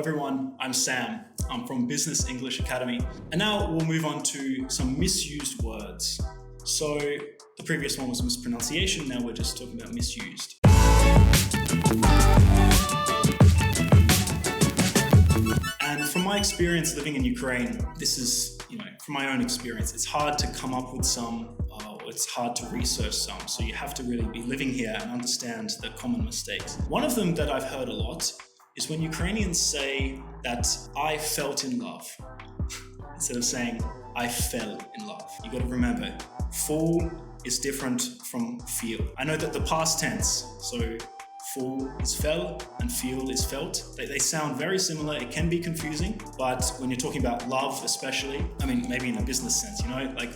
everyone, I'm Sam. I'm from Business English Academy. And now we'll move on to some misused words. So the previous one was mispronunciation, now we're just talking about misused. And from my experience living in Ukraine, this is, from my own experience, it's hard to come up with some, it's hard to research some, so you have to really be living here and understand the common mistakes. One of them that I've heard a lot is when Ukrainians say that I felt in love, instead of saying I fell in love. You got to remember, fall is different from feel. I know that the past tense, so fall is fell and feel is felt. They sound very similar. It can be confusing, but when you're talking about love especially, maybe in a business sense, like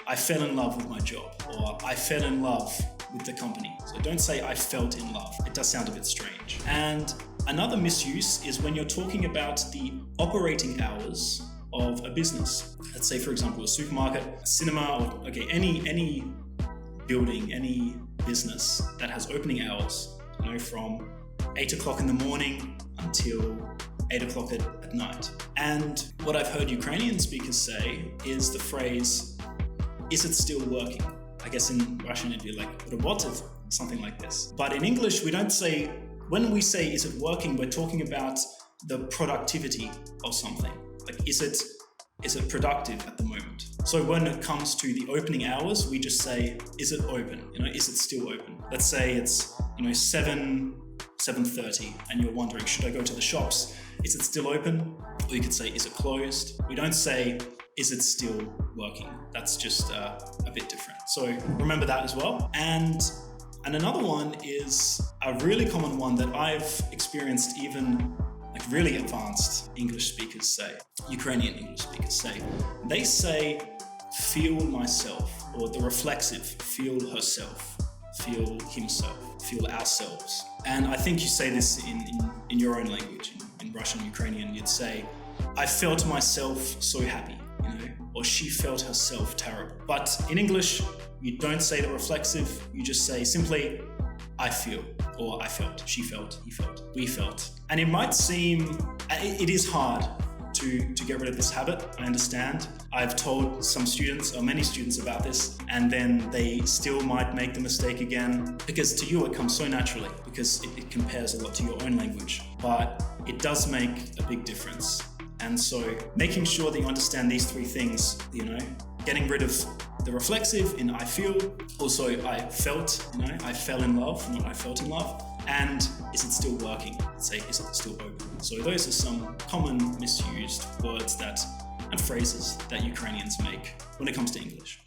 I fell in love with my job, or I fell in love with the company. So don't say I felt in love. It does sound a bit strange. And another misuse is when you're talking about the operating hours of a business. Let's say, for example, a supermarket, a cinema, or any building, any business that has opening hours, from 8 o'clock in the morning until 8 o'clock at night. And what I've heard Ukrainian speakers say is the phrase, is it still working? I guess in Russian it'd be like, работает, something like this. But in English, we don't say, when we say, is it working, we're talking about the productivity of something. Like, is it productive at the moment? So when it comes to the opening hours, we just say, is it open? Is it still open? Let's say it's, 7:30 and you're wondering, should I go to the shops? Is it still open? Or you could say, is it closed? We don't say, is it still working? That's just a bit different. So remember that as well. And another one is a really common one that I've experienced even really advanced English speakers say, Ukrainian English speakers say. They say, feel myself, or the reflexive, feel herself, feel himself, feel ourselves. And I think you say this in your own language, in Russian, Ukrainian, you'd say, I felt myself so happy, or she felt herself terrible. But in English, you don't say the reflexive, you just say simply, I feel, or I felt, she felt, he felt, we felt. And it might seem, it is hard to get rid of this habit, I understand. I've told some students, or many students about this, and then they still might make the mistake again, because to you it comes so naturally, because it compares a lot to your own language. But it does make a big difference. And so making sure that you understand these three things, getting rid of the reflexive in I feel, also I felt, I fell in love, not I felt in love, and is it still working? Say, is it still open? So those are some common misused words and phrases that Ukrainians make when it comes to English.